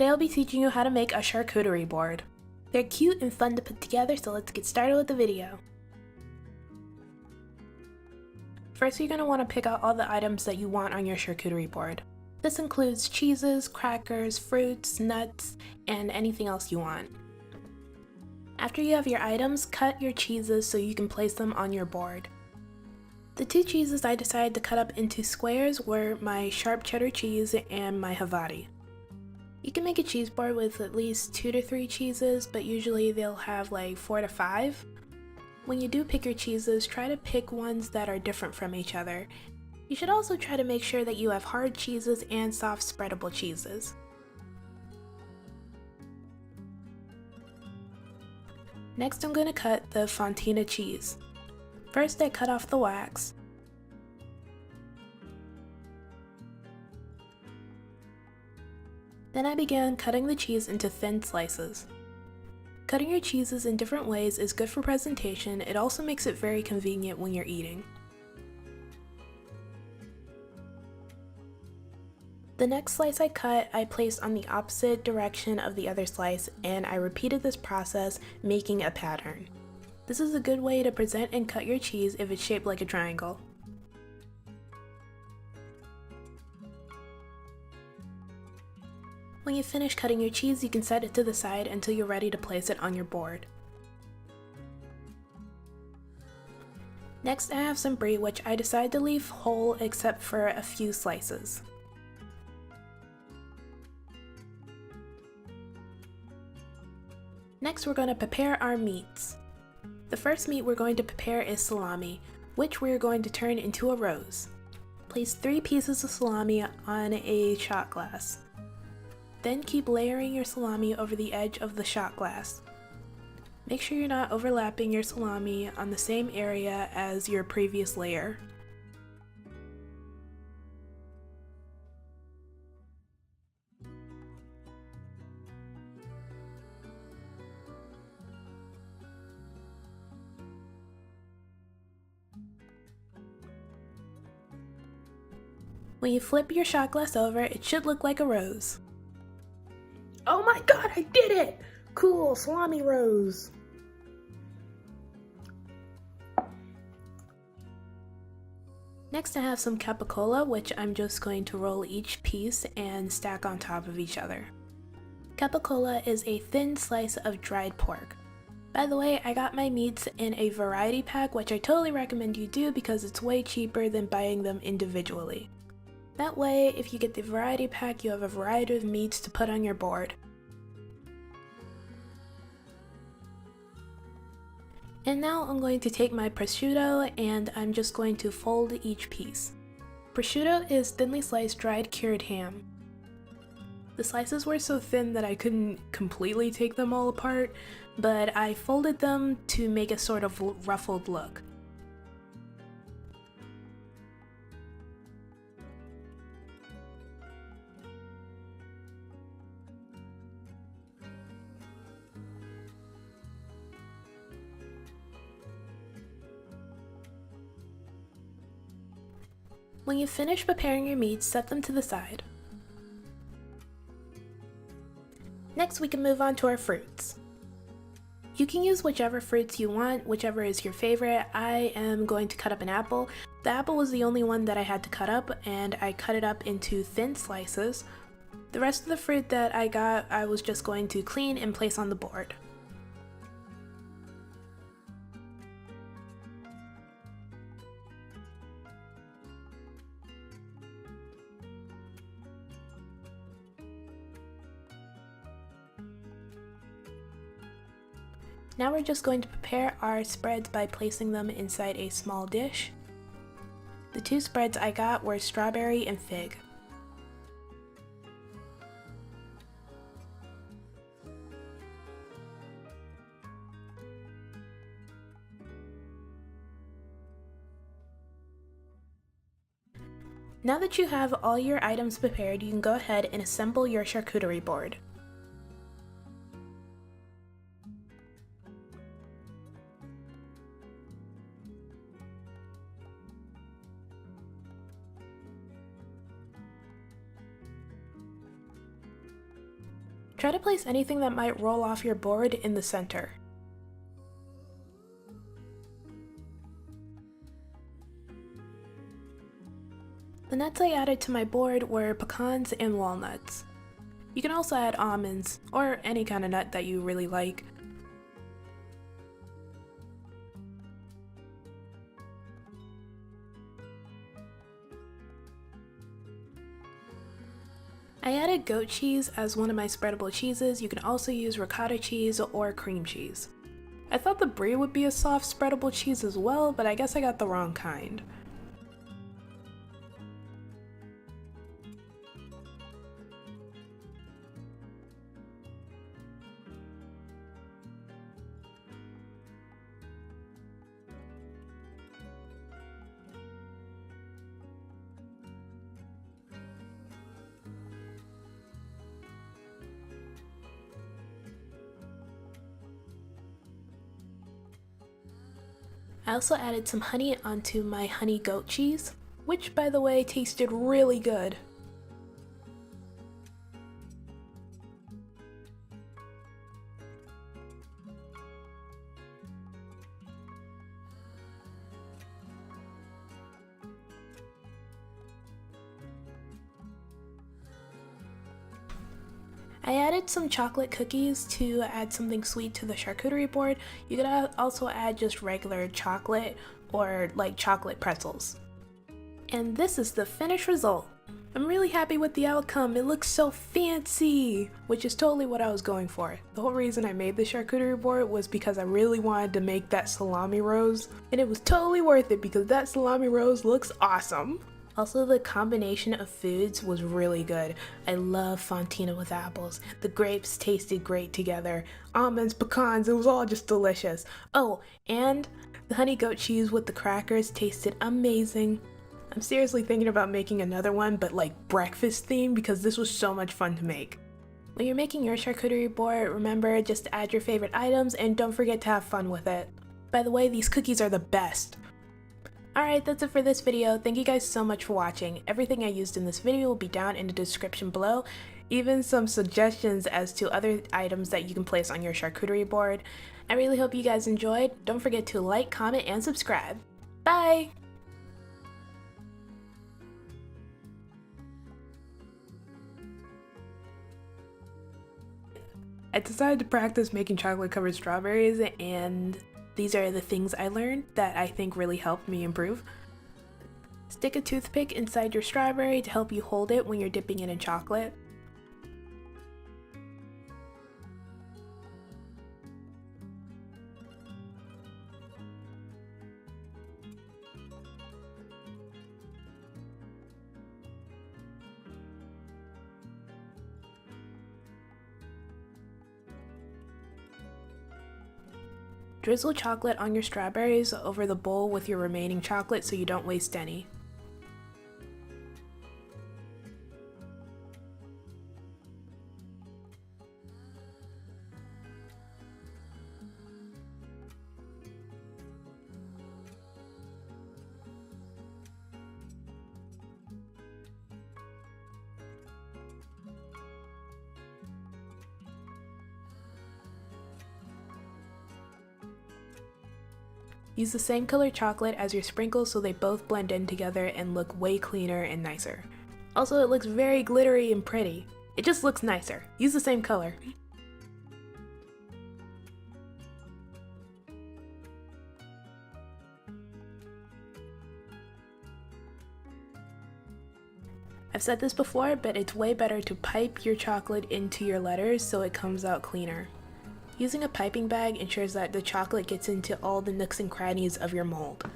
Today I'll be teaching you how to make a charcuterie board. They're cute and fun to put together, so let's get started with the video. First, you're going to want to pick out all the items that you want on your charcuterie board. This includes cheeses, crackers, fruits, nuts, and anything else you want. After you have your items, cut your cheeses so you can place them on your board. The two cheeses I decided to cut up into squares were my sharp cheddar cheese and my Havarti. You can make a cheese board with at least 2 to 3 cheeses, but usually they'll have like 4 to 5. When you do pick your cheeses, try to pick ones that are different from each other. You should also try to make sure that you have hard cheeses and soft spreadable cheeses. Next, I'm going to cut the fontina cheese. First, I cut off the wax. Then I began cutting the cheese into thin slices. Cutting your cheeses in different ways is good for presentation. It also makes it very convenient when you're eating. The next slice I cut, I placed on the opposite direction of the other slice, and I repeated this process, making a pattern. This is a good way to present and cut your cheese if it's shaped like a triangle. When you finish cutting your cheese, you can set it to the side until you're ready to place it on your board. Next, I have some brie, which I decided to leave whole except for a few slices. Next, we're going to prepare our meats. The first meat we're going to prepare is salami, which we're going to turn into a rose. Place 3 pieces of salami on a shot glass. Then keep layering your salami over the edge of the shot glass. Make sure you're not overlapping your salami on the same area as your previous layer. When you flip your shot glass over, it should look like a rose. Oh my god, I did it! Cool, salami rose! Next, I have some capicola, which I'm just going to roll each piece and stack on top of each other. Capicola is a thin slice of dried pork. By the way, I got my meats in a variety pack, which I totally recommend you do because it's way cheaper than buying them individually. That way, if you get the variety pack, you have a variety of meats to put on your board. And now I'm going to take my prosciutto and I'm just going to fold each piece. Prosciutto is thinly sliced dried cured ham. The slices were so thin that I couldn't completely take them all apart, but I folded them to make a sort of ruffled look. When you finish preparing your meats, set them to the side. Next, we can move on to our fruits. You can use whichever fruits you want, whichever is your favorite. I am going to cut up an apple. The apple was the only one that I had to cut up, and I cut it up into thin slices. The rest of the fruit that I got, I was just going to clean and place on the board. Now we're just going to prepare our spreads by placing them inside a small dish. The 2 spreads I got were strawberry and fig. Now that you have all your items prepared, you can go ahead and assemble your charcuterie board. Try to place anything that might roll off your board in the center. The nuts I added to my board were pecans and walnuts. You can also add almonds, or any kind of nut that you really like. I added goat cheese as one of my spreadable cheeses. You can also use ricotta cheese or cream cheese. I thought the brie would be a soft spreadable cheese as well, but I guess I got the wrong kind. I also added some honey onto my honey goat cheese, which by the way tasted really good. I added some chocolate cookies to add something sweet to the charcuterie board. You could also add just regular chocolate or like chocolate pretzels. And this is the finished result. I'm really happy with the outcome. It looks so fancy, which is totally what I was going for. The whole reason I made the charcuterie board was because I really wanted to make that salami rose, and it was totally worth it because that salami rose looks awesome. Also, the combination of foods was really good. I love fontina with apples. The grapes tasted great together. Almonds, pecans, it was all just delicious. Oh, and the honey goat cheese with the crackers tasted amazing. I'm seriously thinking about making another one, but like breakfast themed, because this was so much fun to make. When you're making your charcuterie board, remember just to add your favorite items and don't forget to have fun with it. By the way, these cookies are the best. Alright, that's it for this video. Thank you guys so much for watching. Everything I used in this video will be down in the description below. Even some suggestions as to other items that you can place on your charcuterie board. I really hope you guys enjoyed. Don't forget to like, comment, and subscribe. Bye! I decided to practice making chocolate covered strawberries, and these are the things I learned that I think really helped me improve. Stick a toothpick inside your strawberry to help you hold it when you're dipping it in chocolate. Drizzle chocolate on your strawberries over the bowl with your remaining chocolate so you don't waste any. Use the same color chocolate as your sprinkles so they both blend in together and look way cleaner and nicer. Also, it looks very glittery and pretty. It just looks nicer. Use the same color. I've said this before, but it's way better to pipe your chocolate into your letters so it comes out cleaner. Using a piping bag ensures that the chocolate gets into all the nooks and crannies of your mold.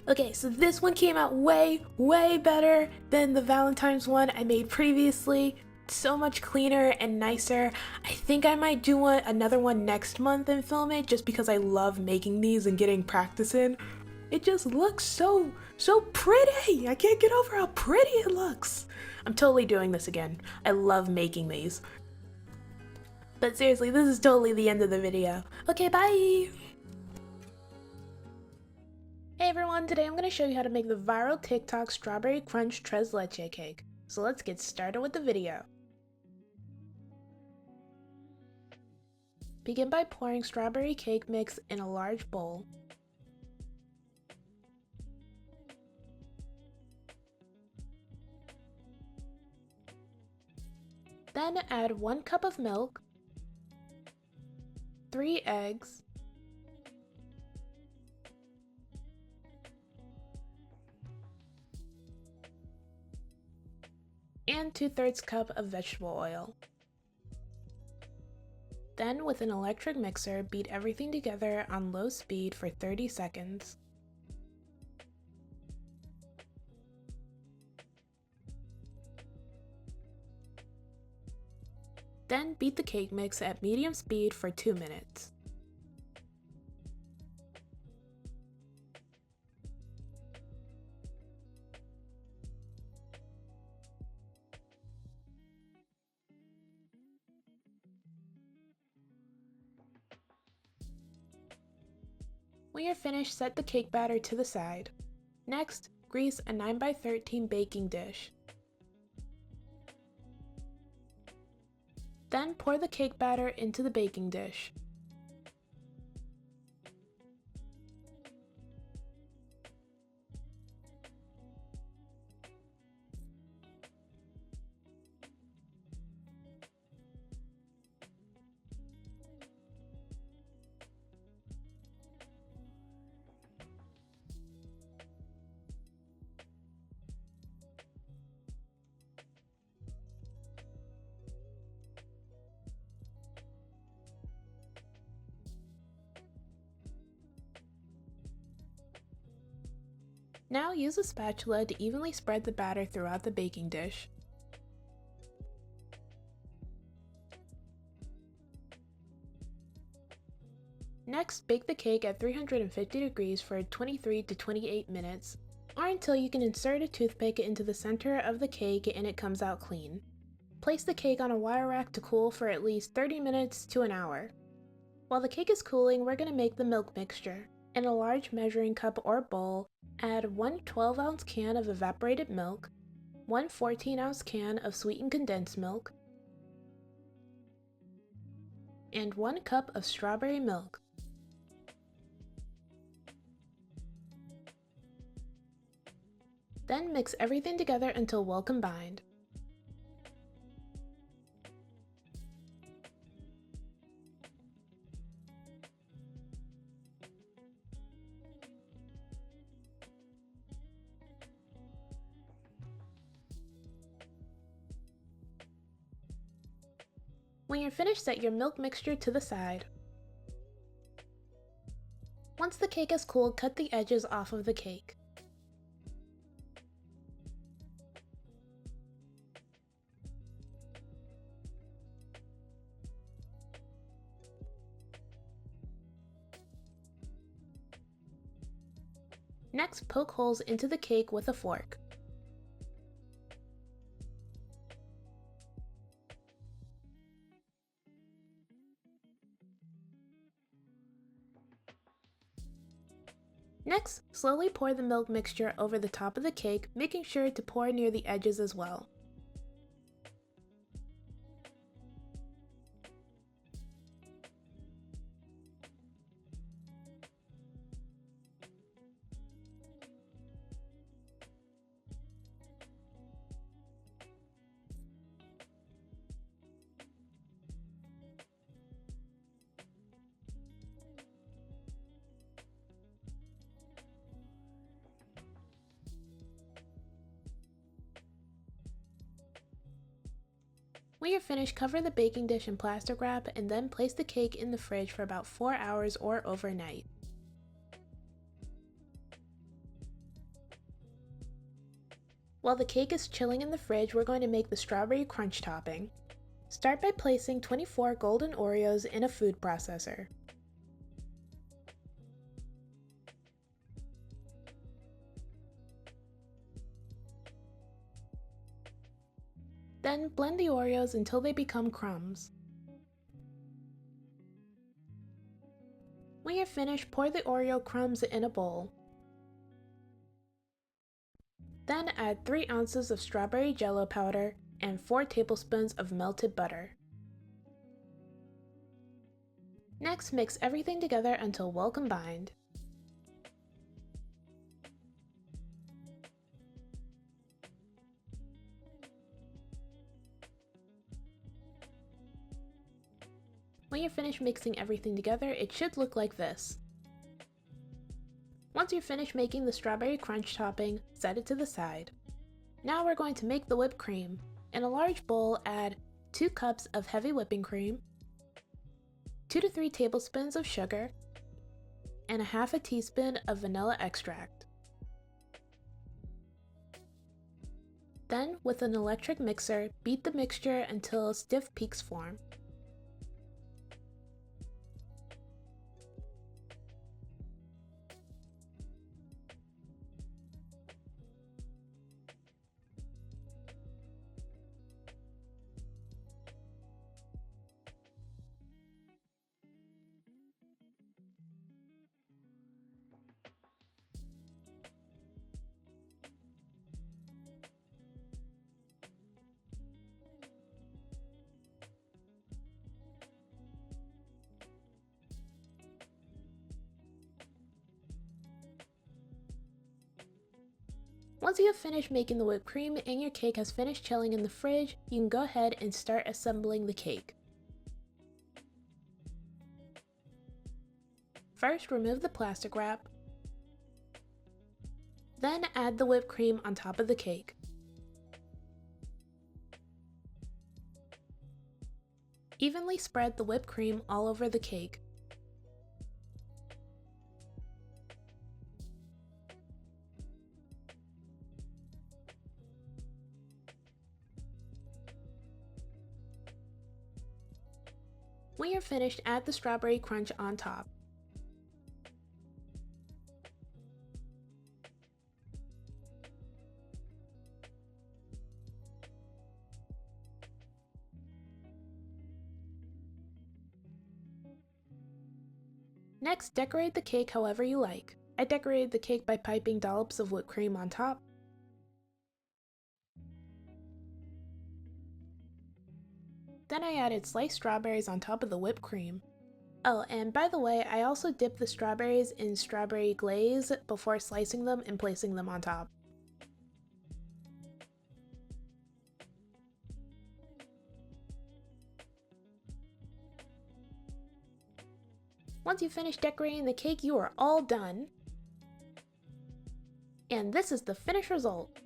Okay, so this one came out way better than the Valentine's one I made previously. So much cleaner and nicer. I think I might do another one next month and film it just because I love making these and getting practice in. It just looks so pretty. I can't get over how pretty it looks. I'm totally doing this again. I love making these. But seriously, this is totally the end of the video. Okay, bye! Hey everyone, today I'm going to show you how to make the viral TikTok Strawberry Crunch Tres Leches cake. So let's get started with the video. Begin by pouring strawberry cake mix in a large bowl. Then add 1 cup of milk, 3 eggs, and 2/3 cup of vegetable oil. Then with an electric mixer, beat everything together on low speed for 30 seconds. Then beat the cake mix at medium speed for 2 minutes. When you're finished, set the cake batter to the side. Next, grease a 9x13 baking dish. Then pour the cake batter into the baking dish. Now use a spatula to evenly spread the batter throughout the baking dish. Next, bake the cake at 350 degrees for 23 to 28 minutes, or until you can insert a toothpick into the center of the cake and it comes out clean. Place the cake on a wire rack to cool for at least 30 minutes to an hour. While the cake is cooling, we're going to make the milk mixture. In a large measuring cup or bowl, add 1 12-ounce can of evaporated milk, 1 14-ounce can of sweetened condensed milk, and 1 cup of strawberry milk. Then mix everything together until well combined. When you're finished, set your milk mixture to the side. Once the cake is cooled, cut the edges off of the cake. Next, poke holes into the cake with a fork. Next, slowly pour the milk mixture over the top of the cake, making sure to pour near the edges as well. When you're finished, cover the baking dish in plastic wrap and then place the cake in the fridge for about 4 hours or overnight. While the cake is chilling in the fridge, we're going to make the strawberry crunch topping. Start by placing 24 golden Oreos in a food processor. Then blend the Oreos until they become crumbs. When you're finished, pour the Oreo crumbs in a bowl. Then add 3 ounces of strawberry jello powder and 4 tablespoons of melted butter. Next, mix everything together until well combined. When you're finished mixing everything together, it should look like this. Once you're finished making the strawberry crunch topping, set it to the side. Now we're going to make the whipped cream. In a large bowl, add 2 cups of heavy whipping cream, 2 to 3 tablespoons of sugar, and a half a teaspoon of vanilla extract. Then, with an electric mixer, beat the mixture until stiff peaks form. Once you have finished making the whipped cream and your cake has finished chilling in the fridge, you can go ahead and start assembling the cake. First, remove the plastic wrap. Then add the whipped cream on top of the cake. Evenly spread the whipped cream all over the cake. When you're finished, add the strawberry crunch on top. Next, decorate the cake however you like. I decorated the cake by piping dollops of whipped cream on top. Then I added sliced strawberries on top of the whipped cream. Oh, and by the way, I also dipped the strawberries in strawberry glaze before slicing them and placing them on top. Once you finish decorating the cake, you are all done. And this is the finished result.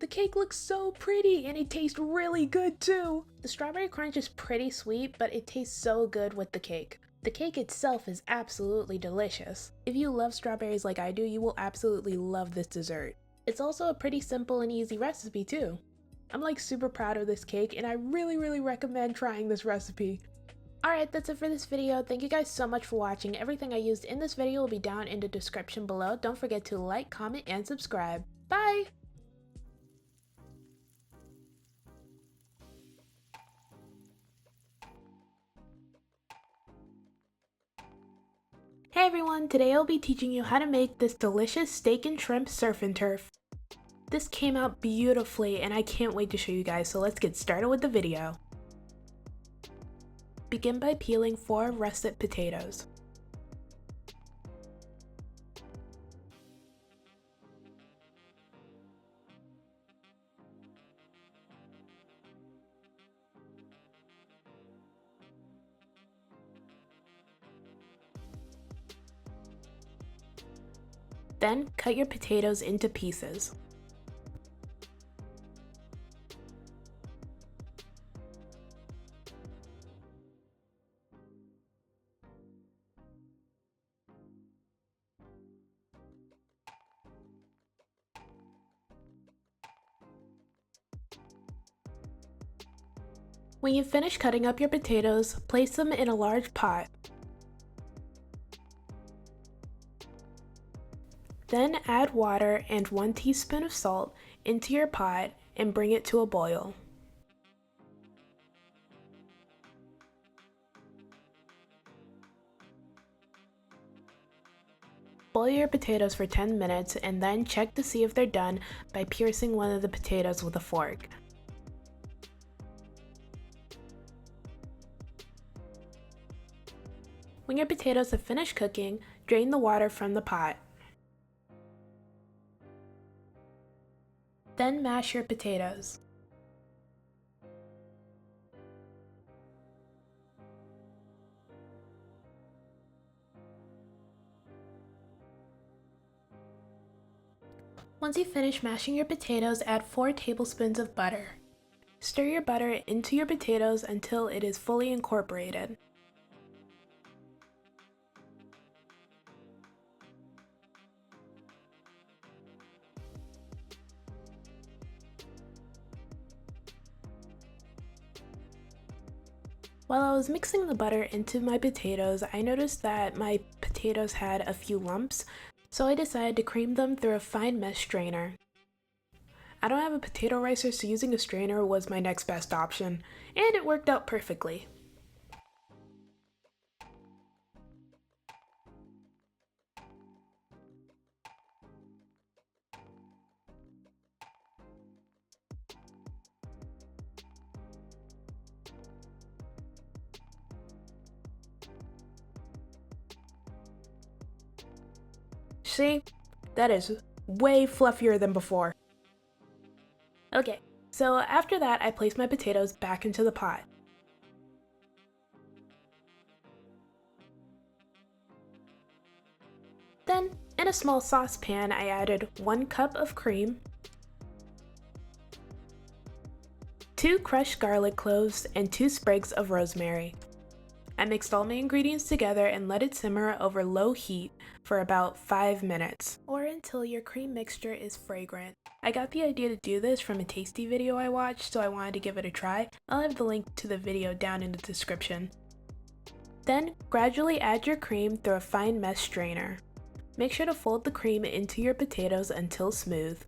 The cake looks so pretty and it tastes really good too! The strawberry crunch is pretty sweet, but it tastes so good with the cake. The cake itself is absolutely delicious. If you love strawberries like I do, you will absolutely love this dessert. It's also a pretty simple and easy recipe too. I'm like super proud of this cake and I really recommend trying this recipe. Alright, that's it for this video. Thank you guys so much for watching. Everything I used in this video will be down in the description below. Don't forget to like, comment, and subscribe. Bye! Hey everyone, today I'll be teaching you how to make this delicious steak and shrimp surf and turf. This came out beautifully and I can't wait to show you guys, so let's get started with the video. Begin by peeling 4 russet potatoes. Then cut your potatoes into pieces. When you finish cutting up your potatoes, place them in a large pot. Then add water and 1 teaspoon of salt into your pot and bring it to a boil. Boil your potatoes for 10 minutes and then check to see if they're done by piercing one of the potatoes with a fork. When your potatoes have finished cooking, drain the water from the pot. Then mash your potatoes. Once you finish mashing your potatoes, add 4 tablespoons of butter. Stir your butter into your potatoes until it is fully incorporated. While I was mixing the butter into my potatoes, I noticed that my potatoes had a few lumps, so I decided to cream them through a fine mesh strainer. I don't have a potato ricer, so using a strainer was my next best option, and it worked out perfectly. See? That is way fluffier than before. Okay, so after that I placed my potatoes back into the pot. Then, in a small saucepan, I added 1 cup of cream, 2 crushed garlic cloves, and 2 sprigs of rosemary. I mixed all my ingredients together and let it simmer over low heat for about 5 minutes, or until your cream mixture is fragrant. I got the idea to do this from a tasty video I watched, so I wanted to give it a try. I'll have the link to the video down in the description. Then, gradually add your cream through a fine mesh strainer. Make sure to fold the cream into your potatoes until smooth.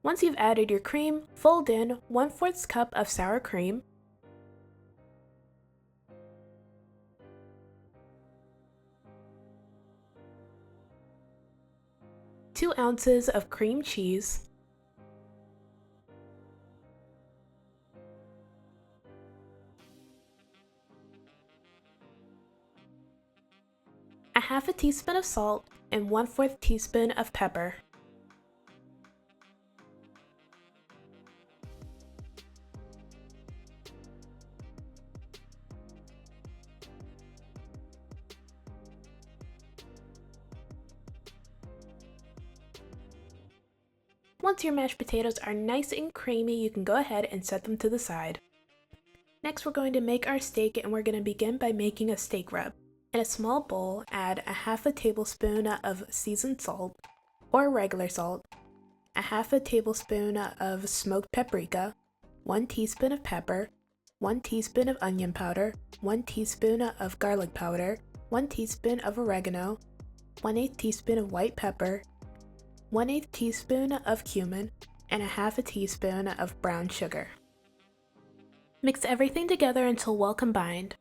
Once you've added your cream, fold in 1/4 cup of sour cream, 2 ounces of cream cheese, a 1/2 teaspoon of salt, and 1/4 teaspoon of pepper. Once your mashed potatoes are nice and creamy, you can go ahead and set them to the side. Next, we're going to make our steak, and we're going to begin by making a steak rub. In a small bowl, add a 1/2 tablespoon of seasoned salt, or regular salt, a 1/2 tablespoon of smoked paprika, 1 teaspoon of pepper, 1 teaspoon of onion powder, 1 teaspoon of garlic powder, 1 teaspoon of oregano, 1/8 teaspoon of white pepper, 1/8 teaspoon of cumin, and a 1/2 teaspoon of brown sugar. Mix everything together until well combined.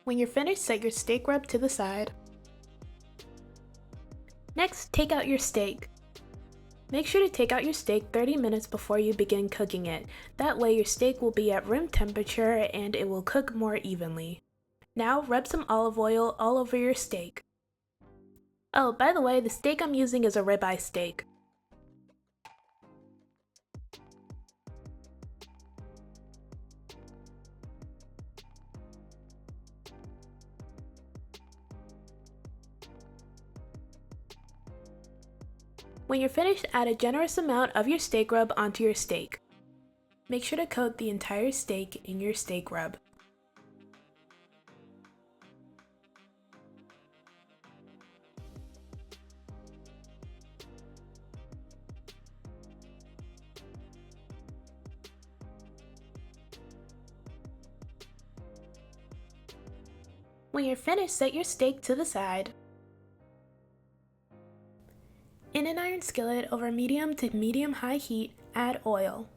When you're finished, set your steak rub to the side. Next, take out your steak. Make sure to take out your steak 30 minutes before you begin cooking it. That way your steak will be at room temperature and it will cook more evenly. Now rub some olive oil all over your steak. Oh, by the way, the steak I'm using is a ribeye steak. When you're finished, add a generous amount of your steak rub onto your steak. Make sure to coat the entire steak in your steak rub. When you're finished, set your steak to the side. In an iron skillet over medium to medium-high heat, add oil.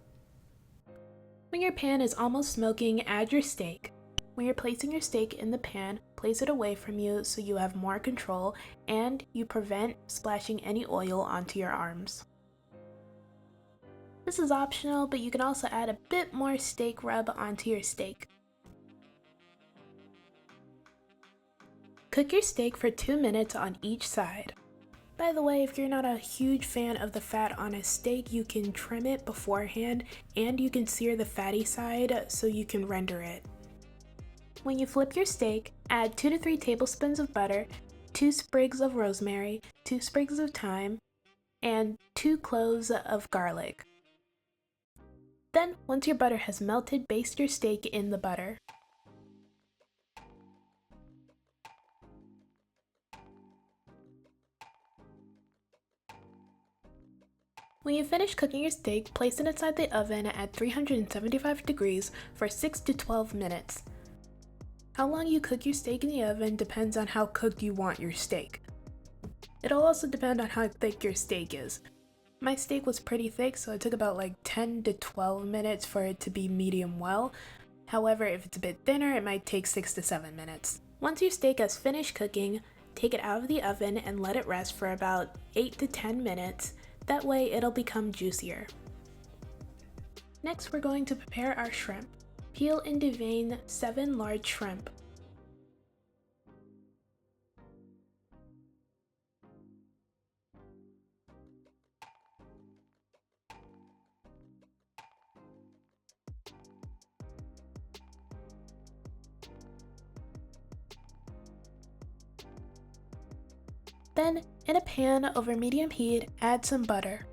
When your pan is almost smoking, add your steak. When you're placing your steak in the pan, place it away from you so you have more control and you prevent splashing any oil onto your arms. This is optional, but you can also add a bit more steak rub onto your steak. Cook your steak for 2 minutes on each side. By the way, if you're not a huge fan of the fat on a steak, you can trim it beforehand and you can sear the fatty side so you can render it. When you flip your steak, add 2 to 3 tablespoons of butter, 2 sprigs of rosemary, 2 sprigs of thyme, and 2 cloves of garlic. Then, once your butter has melted, baste your steak in the butter. When you finish cooking your steak, place it inside the oven at 375 degrees for 6 to 12 minutes. How long you cook your steak in the oven depends on how cooked you want your steak. It'll also depend on how thick your steak is. My steak was pretty thick, so it took about like 10 to 12 minutes for it to be medium well. However, if it's a bit thinner, it might take 6 to 7 minutes. Once your steak has finished cooking, take it out of the oven and let it rest for about 8 to 10 minutes. That way it'll become juicier. Next, we're going to prepare our shrimp. Peel and devein 7 large shrimp. Then, in a pan over medium heat, add some butter.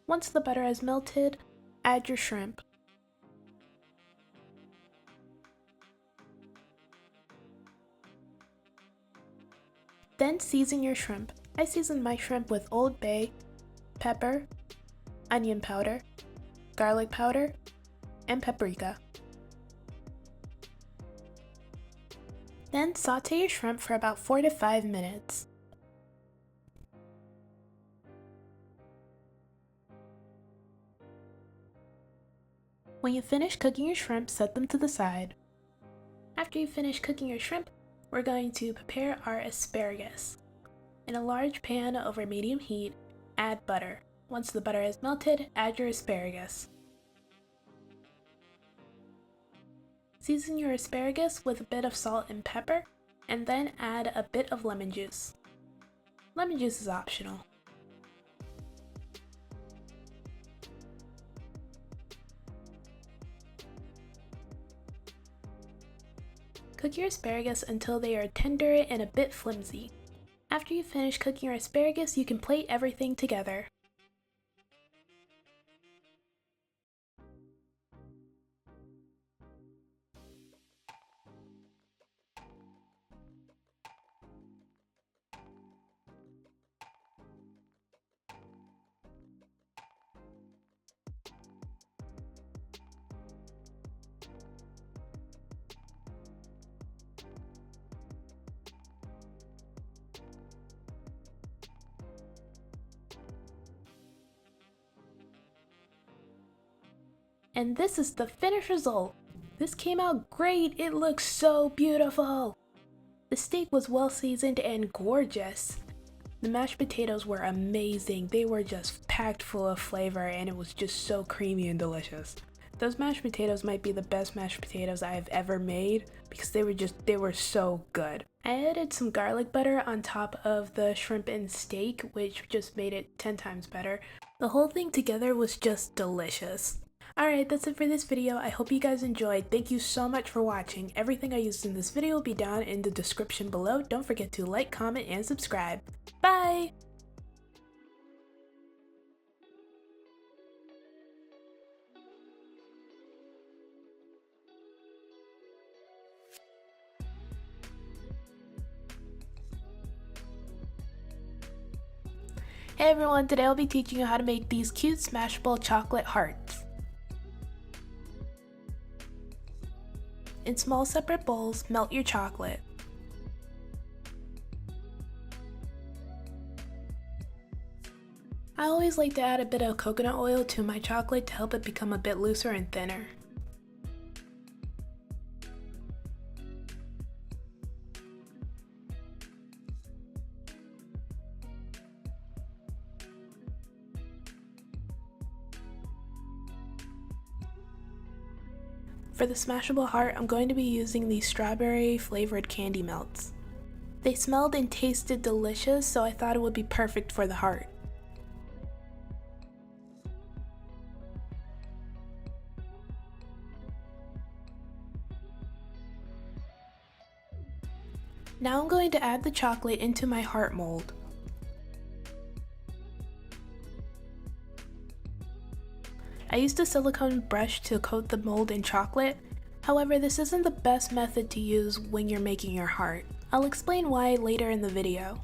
Once the butter has melted, add your shrimp. Then season your shrimp. I seasoned my shrimp with Old Bay, pepper, onion powder, garlic powder, and paprika. Then saute your shrimp for about 4 to 5 minutes. When you finish cooking your shrimp, set them to the side. After you finish cooking your shrimp, we're going to prepare our asparagus. In a large pan over medium heat, add butter. Once the butter is melted, add your asparagus. Season your asparagus with a bit of salt and pepper, and then add a bit of lemon juice. Lemon juice is optional. Cook your asparagus until they are tender and a bit flimsy. After you finish cooking your asparagus, you can plate everything together. And this is the finished result. This came out great, it looks so beautiful. The steak was well seasoned and gorgeous. The mashed potatoes were amazing. They were just packed full of flavor and it was just so creamy and delicious. Those mashed potatoes might be the best mashed potatoes I have ever made because they were so good. I added some garlic butter on top of the shrimp and steak, which just made it 10 times better. The whole thing together was just delicious. Alright, that's it for this video. I hope you guys enjoyed. Thank you so much for watching. Everything I used in this video will be down in the description below. Don't forget to like, comment, and subscribe. Bye! Hey everyone, today I'll be teaching you how to make these cute Smashable chocolate hearts. In small separate bowls, melt your chocolate. I always like to add a bit of coconut oil to my chocolate to help it become a bit looser and thinner. For the Smashable heart, I'm going to be using these strawberry flavored candy melts. They smelled and tasted delicious, so I thought it would be perfect for the heart. Now I'm going to add the chocolate into my heart mold. I used a silicone brush to coat the mold in chocolate. However, this isn't the best method to use when you're making your heart. I'll explain why later in the video.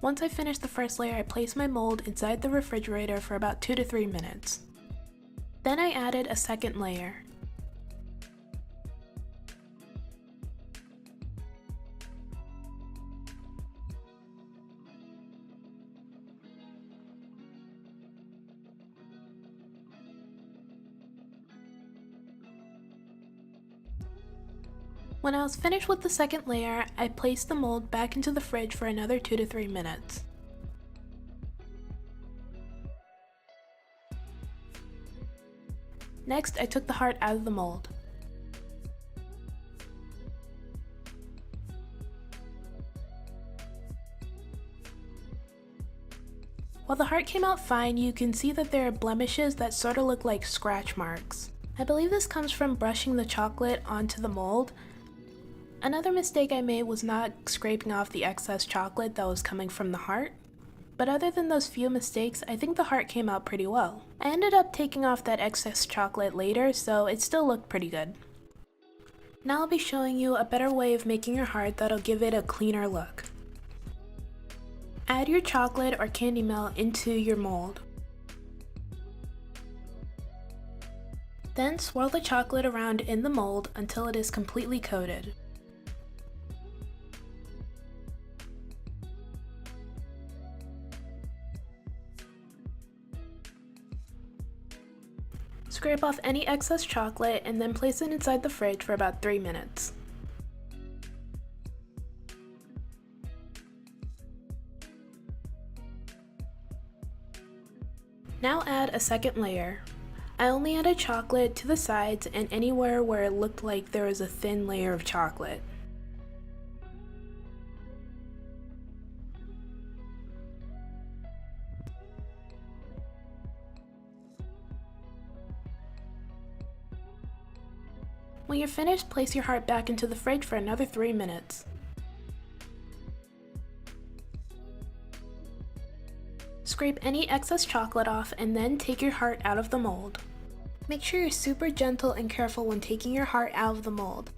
Once I finish the first layer, I place my mold inside the refrigerator for about 2 to 3 minutes. Then I added a second layer. When I was finished with the second layer, I placed the mold back into the fridge for another 2 to 3 minutes. Next, I took the heart out of the mold. While the heart came out fine, you can see that there are blemishes that sort of look like scratch marks. I believe this comes from brushing the chocolate onto the mold. Another mistake I made was not scraping off the excess chocolate that was coming from the heart. But other than those few mistakes, I think the heart came out pretty well. I ended up taking off that excess chocolate later, so it still looked pretty good. Now I'll be showing you a better way of making your heart that'll give it a cleaner look. Add your chocolate or candy melt into your mold. Then swirl the chocolate around in the mold until it is completely coated. Scrape off any excess chocolate and then place it inside the fridge for about 3 minutes. Now add a second layer. I only added chocolate to the sides and anywhere where it looked like there was a thin layer of chocolate. When you're finished, place your heart back into the fridge for another 3 minutes. Scrape any excess chocolate off and then take your heart out of the mold. Make sure you're super gentle and careful when taking your heart out of the mold.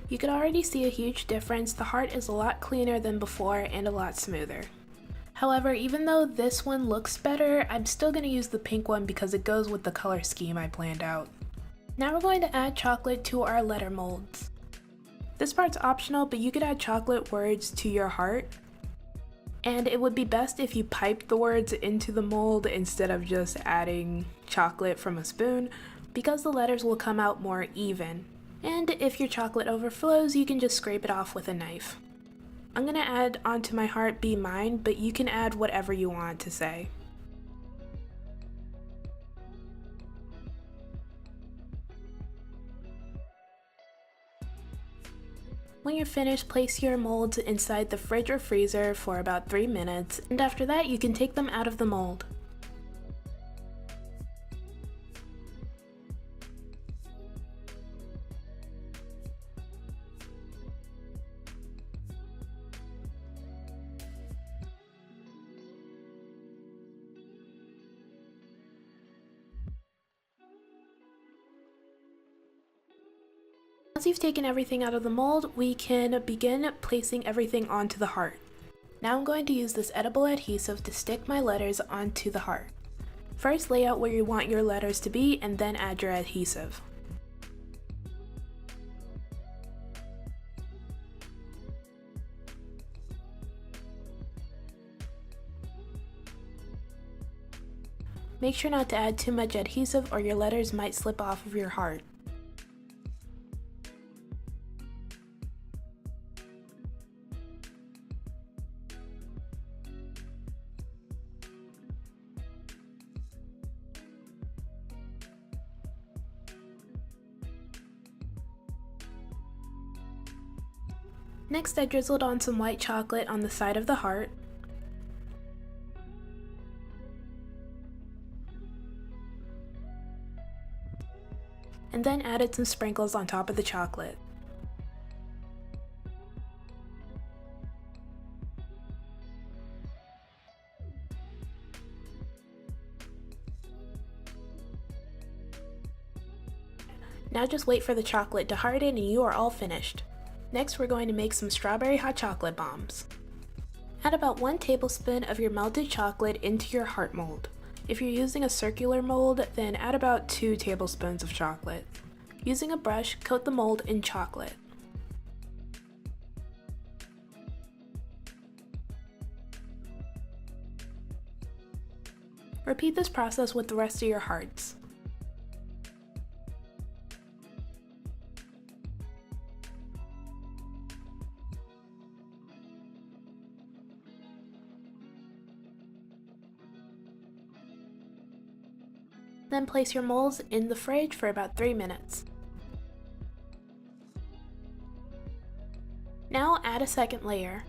You can already see a huge difference. The heart is a lot cleaner than before and a lot smoother. However, even though this one looks better, I'm still going to use the pink one because it goes with the color scheme I planned out. Now we're going to add chocolate to our letter molds. This part's optional, but you could add chocolate words to your heart. And it would be best if you piped the words into the mold instead of just adding chocolate from a spoon, because the letters will come out more even. And if your chocolate overflows, you can just scrape it off with a knife. I'm going to add onto my heart "Be Mine," but you can add whatever you want to say. when you're finished, place your molds inside the fridge or freezer for about 3 minutes, and after that you can take them out of the mold. Once you've taken everything out of the mold, we can begin placing everything onto the heart. Now I'm going to use this edible adhesive to stick my letters onto the heart. First, lay out where you want your letters to be and then add your adhesive. Make sure not to add too much adhesive or your letters might slip off of your heart. Next, I drizzled on some white chocolate on the side of the heart. And then added some sprinkles on top of the chocolate. Now just wait for the chocolate to harden and you are all finished. Next, we're going to make some strawberry hot chocolate bombs. Add about 1 tablespoon of your melted chocolate into your heart mold. If you're using a circular mold, then add about 2 tablespoons of chocolate. Using a brush, coat the mold in chocolate. Repeat this process with the rest of your hearts. Then place your molds in the fridge for about 3 minutes. Now add a second layer.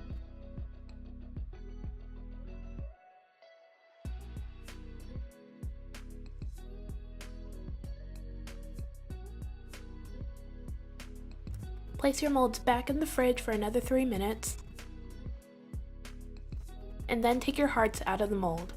Place your molds back in the fridge for another 3 minutes. And then take your hearts out of the mold.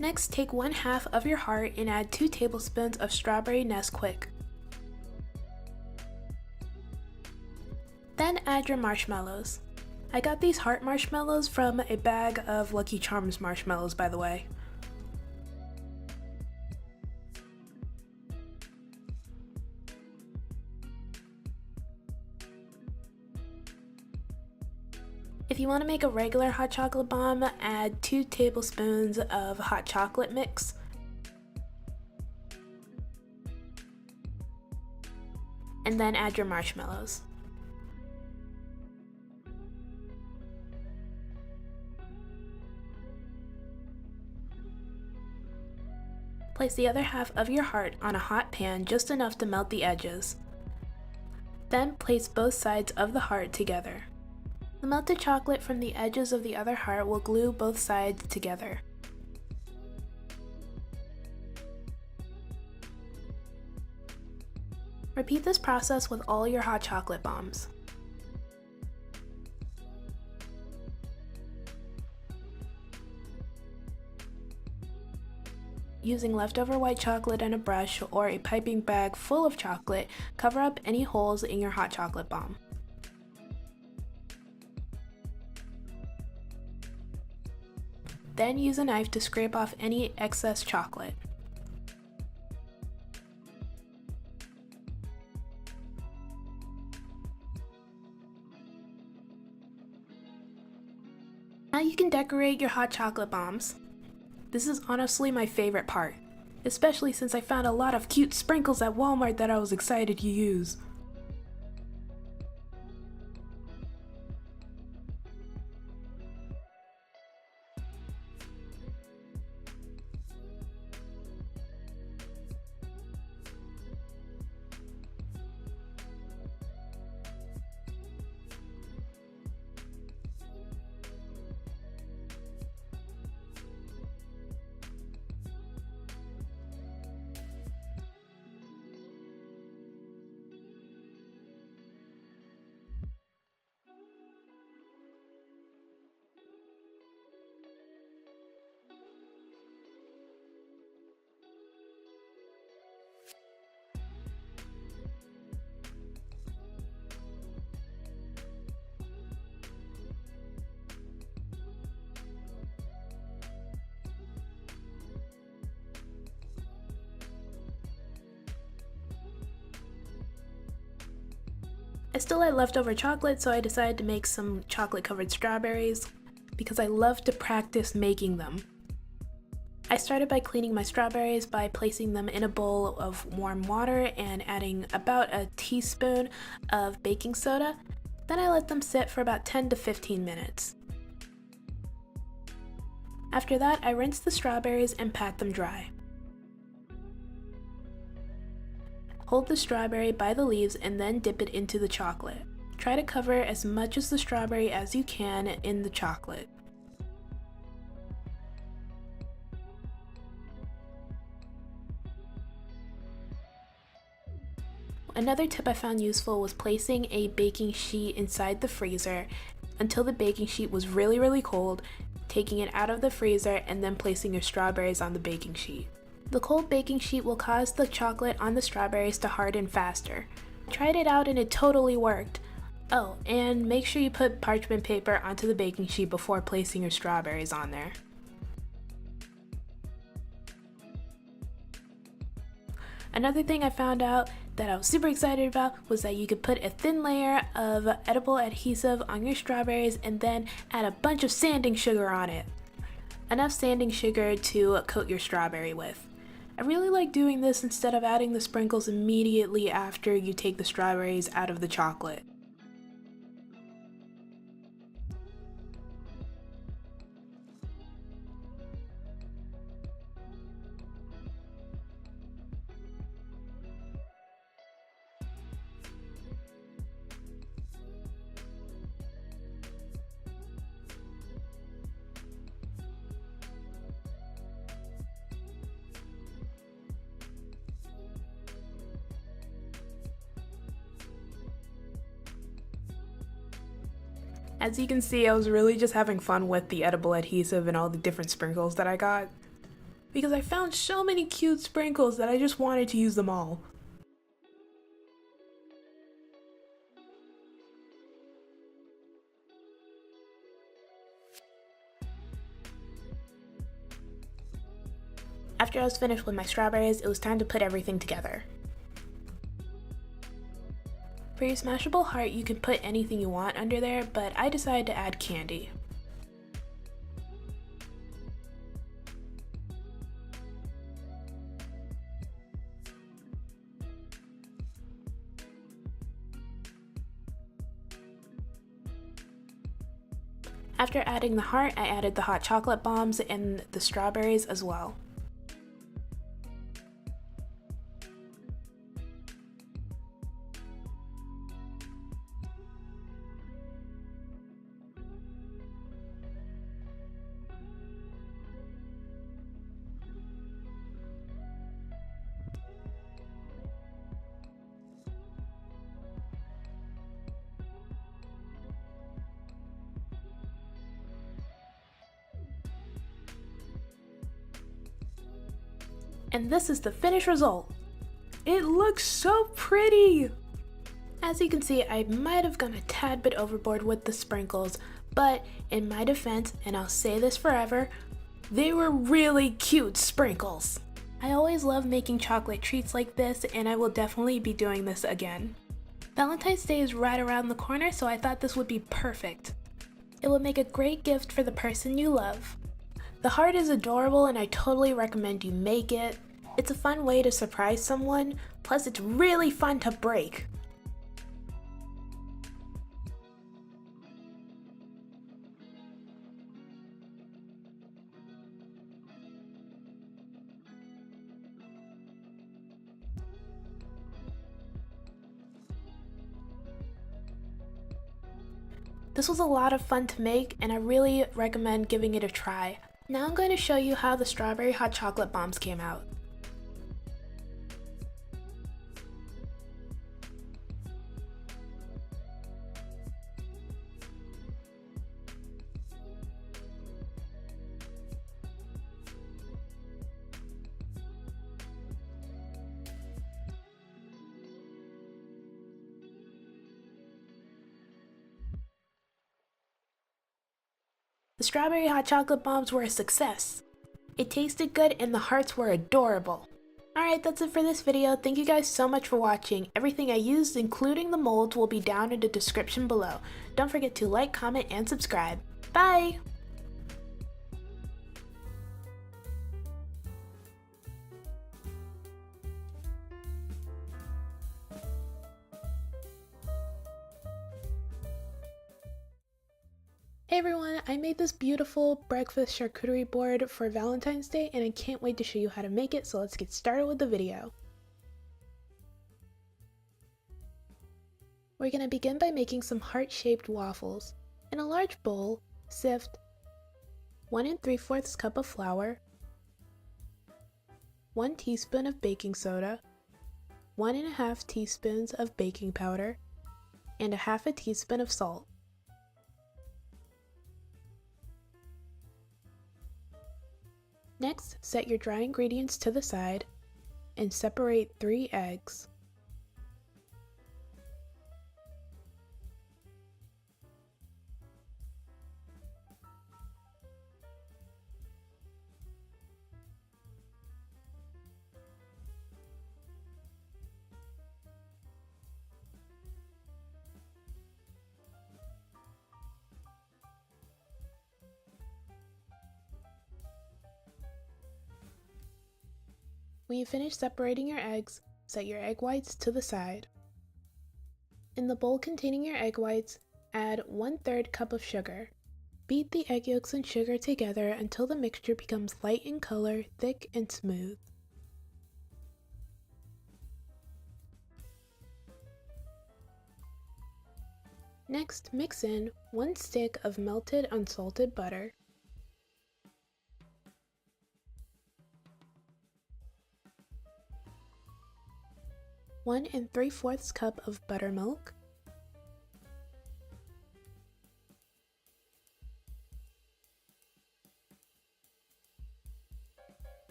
Next, take 1/2 of your heart and add 2 tablespoons of strawberry Nesquik. Then add your marshmallows. I got these heart marshmallows from a bag of Lucky Charms marshmallows, by the way. If you want to make a regular hot chocolate bomb, add 2 tablespoons of hot chocolate mix. And then add your marshmallows. Place the other half of your heart on a hot pan, just enough to melt the edges. Then place both sides of the heart together. The melted chocolate from the edges of the other heart will glue both sides together. Repeat this process with all your hot chocolate bombs. Using leftover white chocolate and a brush or a piping bag full of chocolate, cover up any holes in your hot chocolate bomb. Then use a knife to scrape off any excess chocolate. Now you can decorate your hot chocolate bombs. This is honestly my favorite part, especially since I found a lot of cute sprinkles at Walmart that I was excited to use. I still had leftover chocolate, so I decided to make some chocolate covered strawberries because I love to practice making them. I started by cleaning my strawberries by placing them in a bowl of warm water and adding about a teaspoon of baking soda. Then I let them sit for about 10 to 15 minutes. After that, I rinsed the strawberries and pat them dry. Hold the strawberry by the leaves and then dip it into the chocolate. Try to cover as much of the strawberry as you can in the chocolate. Another tip I found useful was placing a baking sheet inside the freezer until the baking sheet was really cold, taking it out of the freezer and then placing your strawberries on the baking sheet. The cold baking sheet will cause the chocolate on the strawberries to harden faster. I tried it out and it totally worked. Oh, and make sure you put parchment paper onto the baking sheet before placing your strawberries on there. Another thing I found out that I was super excited about was that you could put a thin layer of edible adhesive on your strawberries and then add a bunch of sanding sugar on it. Enough sanding sugar to coat your strawberry with. I really like doing this instead of adding the sprinkles immediately after you take the strawberries out of the chocolate. As you can see, I was really just having fun with the edible adhesive and all the different sprinkles that I got, because I found so many cute sprinkles that I just wanted to use them all. After I was finished with my strawberries, it was time to put everything together. For your Smashable heart, you can put anything you want under there, but I decided to add candy. After adding the heart, I added the hot chocolate bombs and the strawberries as well. And this is the finished result. It looks so pretty! As you can see, I might have gone a tad bit overboard with the sprinkles, but in my defense, and I'll say this forever, they were really cute sprinkles. I always love making chocolate treats like this, and I will definitely be doing this again. Valentine's Day is right around the corner, so I thought this would be perfect. It would make a great gift for the person you love. The heart is adorable and I totally recommend you make it. It's a fun way to surprise someone, plus it's really fun to break. This was a lot of fun to make and I really recommend giving it a try. Now I'm going to show you how the strawberry hot chocolate bombs came out. The strawberry hot chocolate bombs were a success. It tasted good and the hearts were adorable. Alright, that's it for this video. Thank you guys so much for watching. Everything I used, including the molds, will be down in the description below. Don't forget to like, comment, and subscribe. Bye! Hey everyone, I made this beautiful breakfast charcuterie board for Valentine's Day and I can't wait to show you how to make it, so let's get started with the video. We're going to begin by making some heart-shaped waffles. In a large bowl, sift 1 3/4 cup of flour, 1 teaspoon of baking soda, 1 1/2 teaspoons of baking powder, and 1/2 teaspoon of salt. Next, set your dry ingredients to the side and separate 3 eggs. When you finish separating your eggs, set your egg whites to the side. In the bowl containing your egg whites, add 1/3 cup of sugar. Beat the egg yolks and sugar together until the mixture becomes light in color, thick, and smooth. Next, mix in 1 stick of melted unsalted butter, 1 3/4 cup of buttermilk,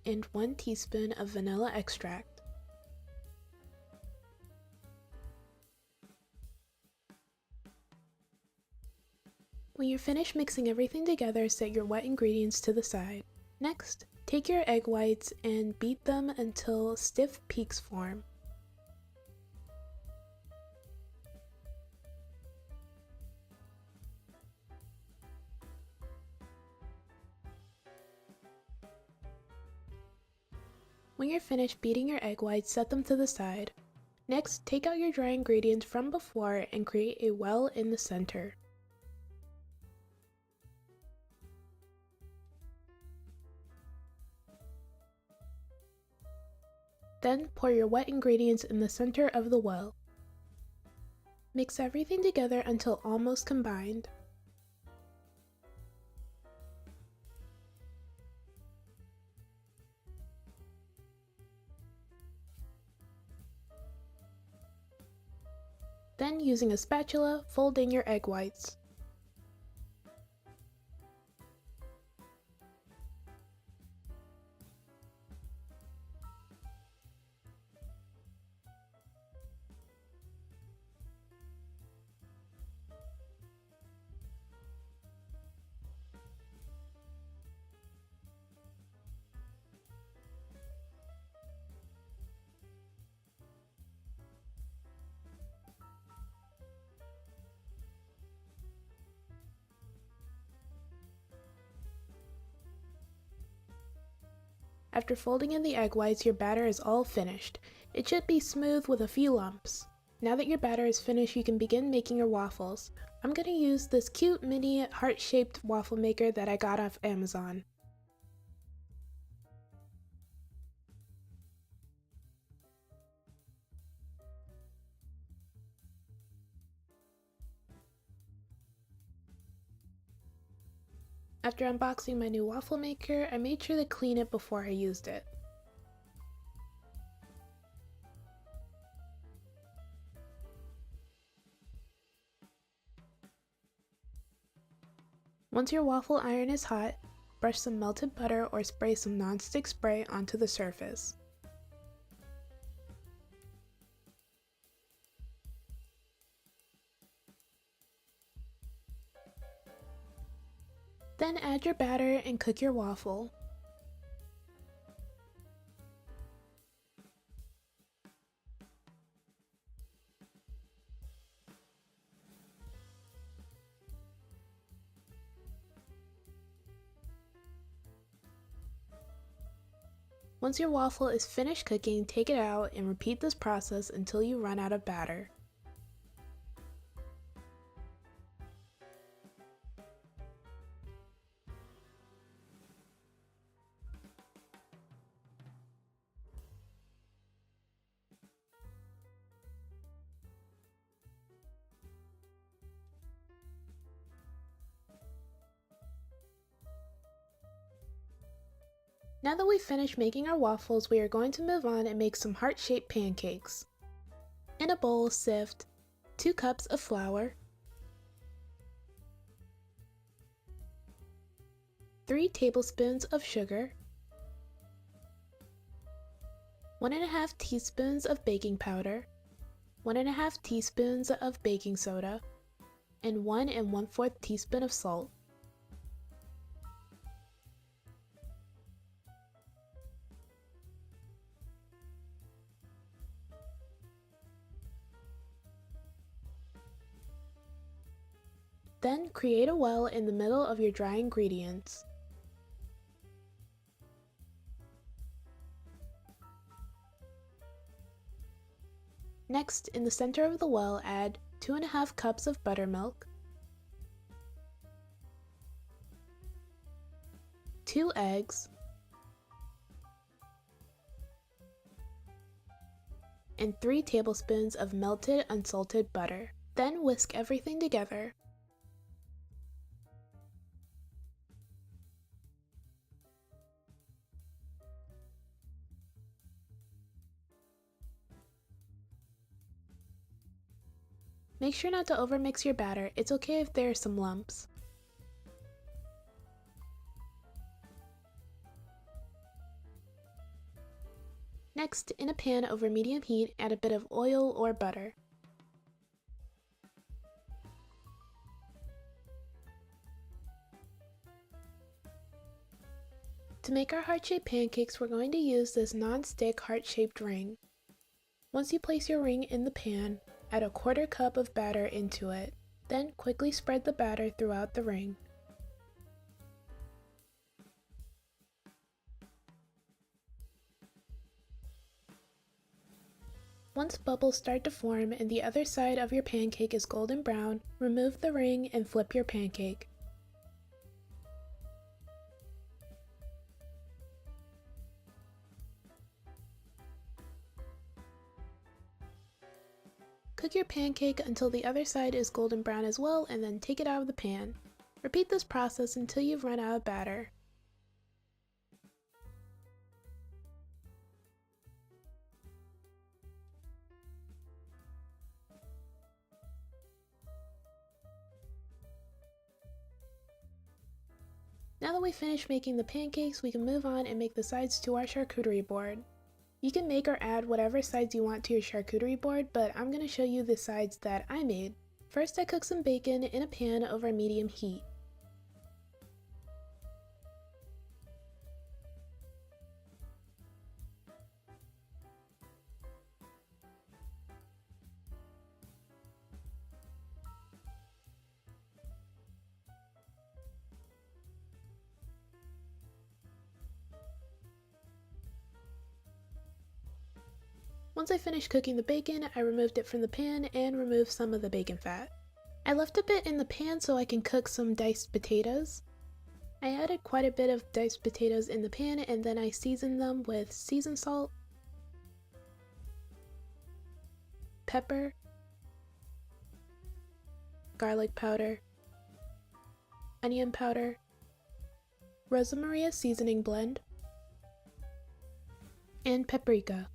and 1 teaspoon of vanilla extract. When you're finished mixing everything together, set your wet ingredients to the side. Next, take your egg whites and beat them until stiff peaks form. When you're finished beating your egg whites, set them to the side. Next, take out your dry ingredients from before and create a well in the center. Then pour your wet ingredients in the center of the well. Mix everything together until almost combined. Then, using a spatula, fold in your egg whites. After folding in the egg whites, your batter is all finished. It should be smooth with a few lumps. Now that your batter is finished, you can begin making your waffles. I'm going to use this cute mini heart-shaped waffle maker that I got off Amazon. After unboxing my new waffle maker, I made sure to clean it before I used it. Once your waffle iron is hot, brush some melted butter or spray some nonstick spray onto the surface. Then add your batter and cook your waffle. Once your waffle is finished cooking, take it out and repeat this process until you run out of batter. Now that we've finished making our waffles, we are going to move on and make some heart-shaped pancakes. In a bowl, sift 2 cups of flour, 3 tablespoons of sugar, 1½ teaspoons of baking powder, 1½ teaspoons of baking soda, and 1 1/4 teaspoon of salt. Then create a well in the middle of your dry ingredients. Next, in the center of the well, add 2½ cups of buttermilk, 2 eggs, and 3 tablespoons of melted unsalted butter. Then whisk everything together. Make sure not to overmix your batter. It's okay if there are some lumps. Next, in a pan over medium heat, add a bit of oil or butter. To make our heart-shaped pancakes, we're going to use this non-stick heart-shaped ring. Once you place your ring in the pan, add 1/4 cup of batter into it. Then quickly spread the batter throughout the ring. Once bubbles start to form and the other side of your pancake is golden brown, remove the ring and flip your pancake. Cook your pancake until the other side is golden brown as well, and then take it out of the pan. Repeat this process until you've run out of batter. Now that we've finished making the pancakes, we can move on and make the sides to our charcuterie board. You can make or add whatever sides you want to your charcuterie board, but I'm going to show you the sides that I made. First, I cooked some bacon in a pan over medium heat. Once I finished cooking the bacon, I removed it from the pan and removed some of the bacon fat. I left a bit in the pan so I can cook some diced potatoes. I added quite a bit of diced potatoes in the pan and then I seasoned them with seasoned salt, pepper, garlic powder, onion powder, Rosa seasoning blend, and paprika.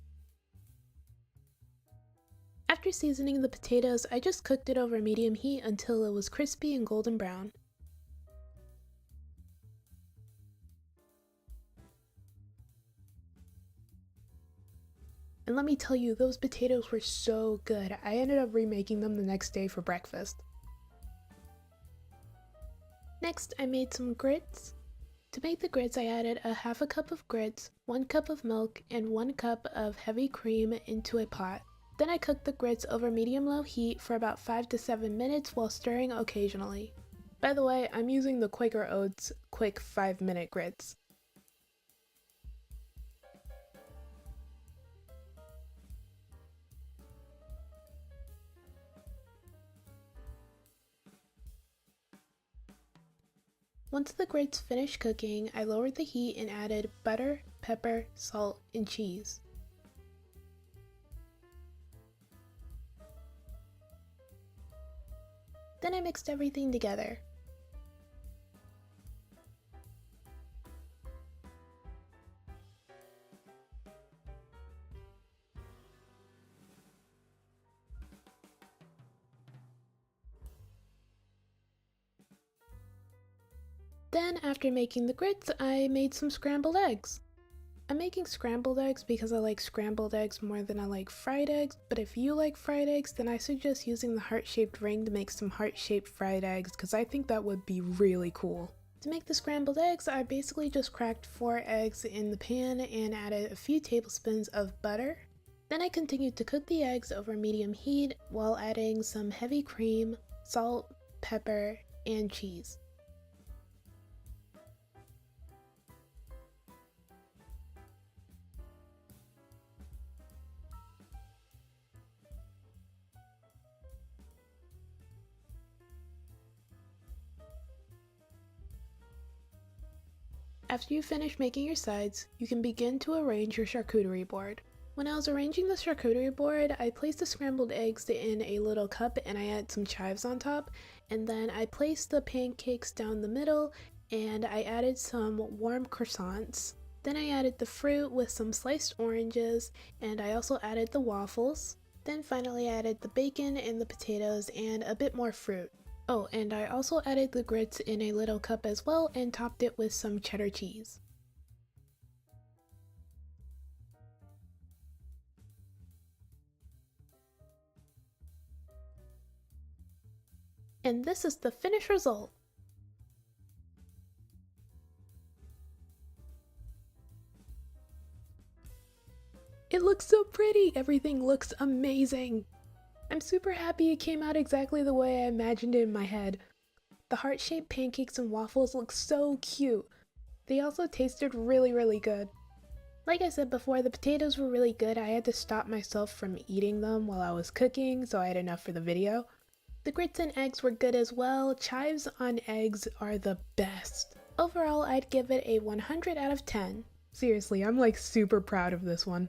After seasoning the potatoes, I just cooked it over medium heat until it was crispy and golden brown. And let me tell you, those potatoes were so good. I ended up remaking them the next day for breakfast. Next, I made some grits. To make the grits, I added a half a cup of grits, 1 cup of milk, and 1 cup of heavy cream into a pot. Then I cooked the grits over medium-low heat for about 5 to 7 minutes while stirring occasionally. By the way, I'm using the Quaker Oats quick 5-minute grits. Once the grits finished cooking, I lowered the heat and added butter, pepper, salt, and cheese. Then I mixed everything together. Then, after making the grits, I made some scrambled eggs. I'm making scrambled eggs because I like scrambled eggs more than I like fried eggs, but if you like fried eggs, then I suggest using the heart-shaped ring to make some heart-shaped fried eggs because I think that would be really cool. To make the scrambled eggs, I basically just cracked 4 eggs in the pan and added a few tablespoons of butter. Then I continued to cook the eggs over medium heat while adding some heavy cream, salt, pepper, and cheese. After you finish making your sides, you can begin to arrange your charcuterie board. When I was arranging the charcuterie board, I placed the scrambled eggs in a little cup and I added some chives on top, and then I placed the pancakes down the middle and I added some warm croissants. Then I added the fruit with some sliced oranges and I also added the waffles. Then finally I added the bacon and the potatoes and a bit more fruit. Oh, and I also added the grits in a little cup as well and topped it with some cheddar cheese. And this is the finished result. It looks so pretty! Everything looks amazing! I'm super happy it came out exactly the way I imagined it in my head. The heart-shaped pancakes and waffles look so cute. They also tasted really good. Like I said before, the potatoes were really good. I had to stop myself from eating them while I was cooking, so I had enough for the video. The grits and eggs were good as well. Chives on eggs are the best. Overall, I'd give it a 100 out of 10. Seriously, I'm like super proud of this one.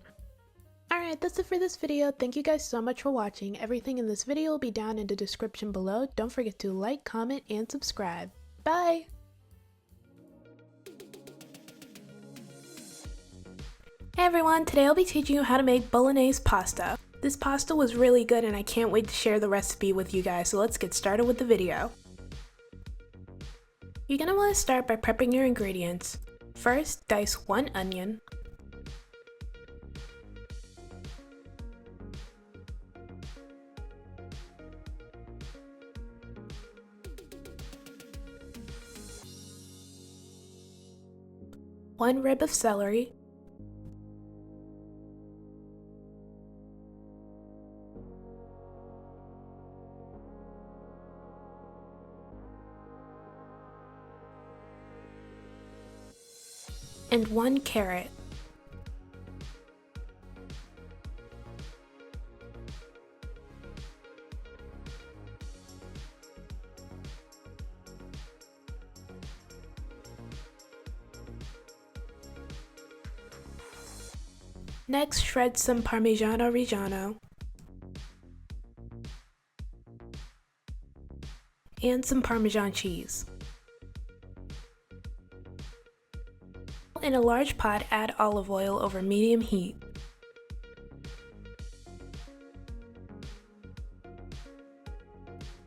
Alright, that's it for this video. Thank you guys so much for watching. Everything in this video will be down in the description below. Don't forget to like, comment, and subscribe. Bye! Hey everyone, today I'll be teaching you how to make Bolognese pasta. This pasta was really good and I can't wait to share the recipe with you guys, so let's get started with the video. You're gonna want to start by prepping your ingredients. First, dice 1 onion. One rib of celery, and 1 carrot. Next, shred some Parmigiano Reggiano and some Parmesan cheese. In a large pot, add olive oil over medium heat.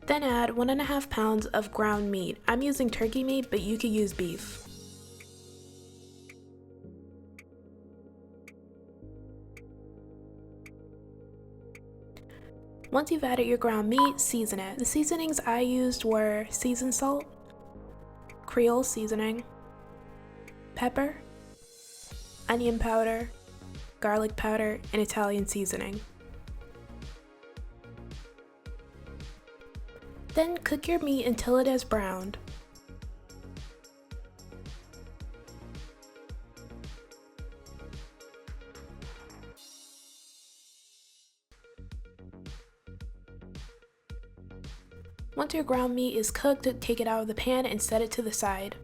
Then add 1.5 pounds of ground meat. I'm using turkey meat, but you could use beef. Once you've added your ground meat, season it. The seasonings I used were seasoned salt, Creole seasoning, pepper, onion powder, garlic powder, and Italian seasoning. Then cook your meat until it is browned. Once your ground meat is cooked, take it out of the pan and set it to the side.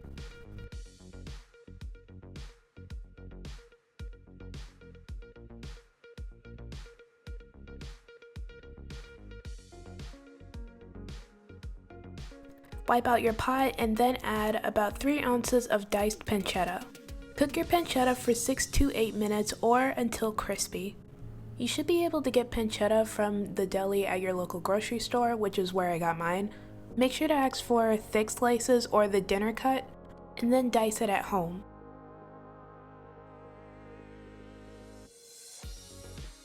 Wipe out your pot and then add about 3 ounces of diced pancetta. Cook your pancetta for 6 to 8 minutes or until crispy. You should be able to get pancetta from the deli at your local grocery store, which is where I got mine. Make sure to ask for thick slices or the dinner cut, and then dice it at home.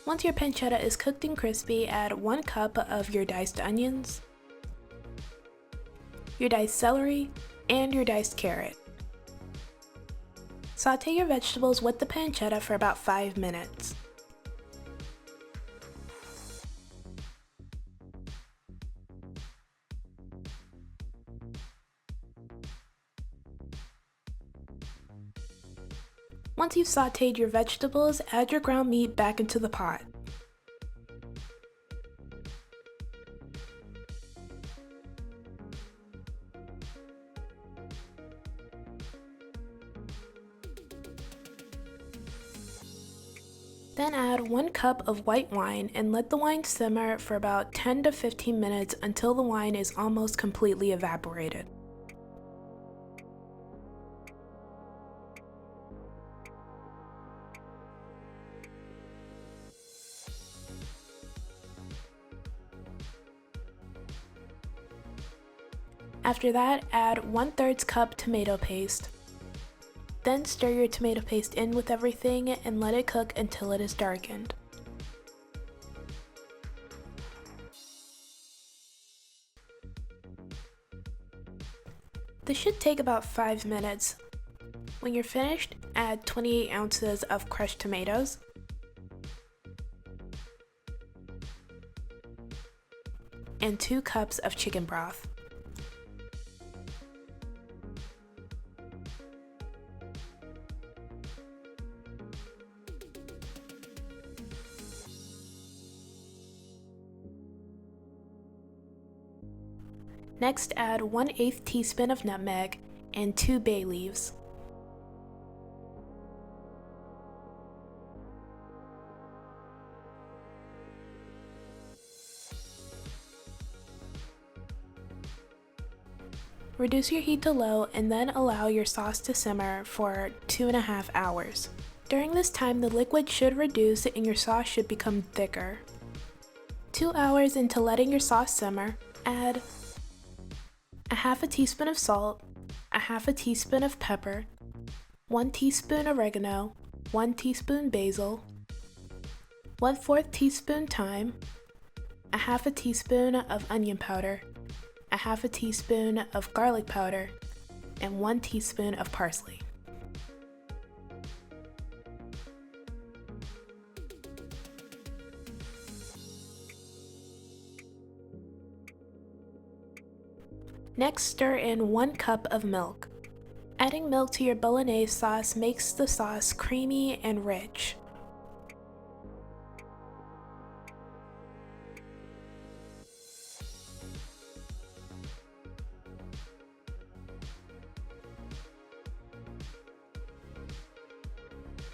Once your pancetta is cooked and crispy, add 1 cup of your diced onions, your diced celery, and your diced carrot. Sauté your vegetables with the pancetta for about 5 minutes. Once you've sautéed your vegetables, add your ground meat back into the pot. Then add 1 cup of white wine and let the wine simmer for about 10 to 15 minutes until the wine is almost completely evaporated. After that, add 1/3 cup tomato paste. Then stir your tomato paste in with everything and let it cook until it is darkened. This should take about 5 minutes. When you're finished, add 28 ounces of crushed tomatoes, and 2 cups of chicken broth. Next, add 1/8 teaspoon of nutmeg and 2 bay leaves. Reduce your heat to low and then allow your sauce to simmer for 2.5 hours. During this time, the liquid should reduce and your sauce should become thicker. 2 hours into letting your sauce simmer, add 1/2 teaspoon of salt, 1/2 teaspoon of pepper, 1 teaspoon oregano, 1 teaspoon basil, 1/4 teaspoon thyme, 1/2 teaspoon of onion powder, 1/2 teaspoon of garlic powder, and 1 teaspoon of parsley. Next, stir in 1 cup of milk. Adding milk to your Bolognese sauce makes the sauce creamy and rich.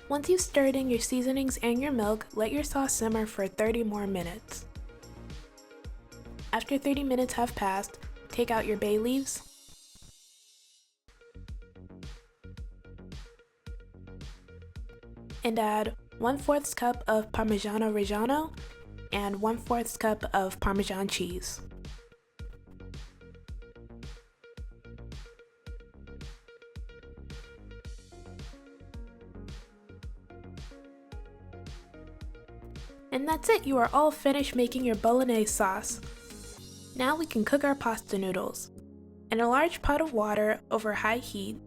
Once you've stirred in your seasonings and your milk, let your sauce simmer for 30 more minutes. After 30 minutes have passed, take out your bay leaves, and add 1/4 cup of Parmigiano Reggiano and 1/4 cup of Parmesan cheese. And that's it, you are all finished making your Bolognese sauce. Now we can cook our pasta noodles. In a large pot of water over high heat,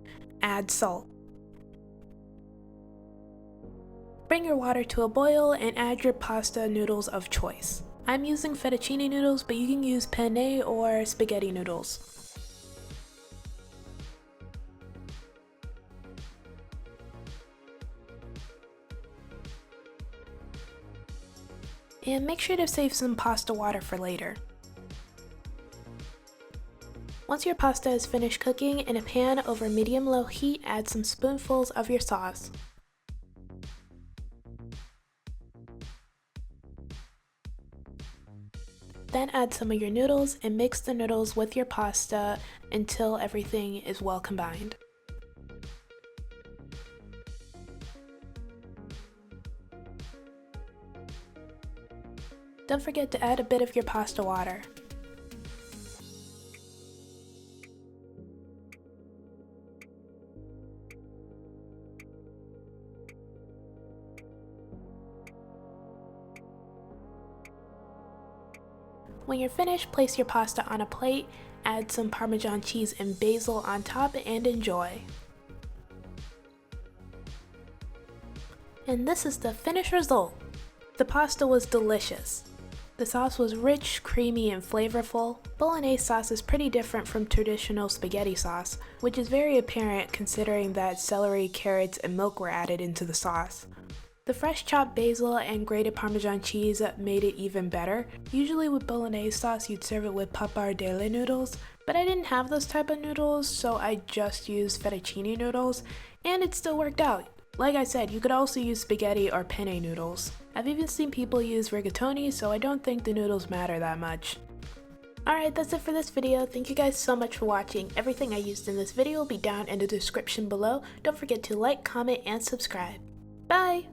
add salt. Bring your water to a boil and add your pasta noodles of choice. I'm using fettuccine noodles, but you can use penne or spaghetti noodles. And make sure to save some pasta water for later. Once your pasta is finished cooking, in a pan over medium-low heat, add some spoonfuls of your sauce. Then add some of your noodles and mix the noodles with your pasta until everything is well combined. Don't forget to add a bit of your pasta water. When you're finished, place your pasta on a plate, add some Parmesan cheese and basil on top, and enjoy. And this is the finished result. The pasta was delicious. The sauce was rich, creamy, and flavorful. Bolognese sauce is pretty different from traditional spaghetti sauce, which is very apparent considering that celery, carrots, and milk were added into the sauce. The fresh chopped basil and grated Parmesan cheese made it even better. Usually with Bolognese sauce you'd serve it with pappardelle noodles, but I didn't have those type of noodles, so I just used fettuccine noodles, and it still worked out. Like I said, you could also use spaghetti or penne noodles. I've even seen people use rigatoni, so I don't think the noodles matter that much. Alright, that's it for this video. Thank you guys so much for watching. Everything I used in this video will be down in the description below. Don't forget to like, comment, and subscribe. Bye!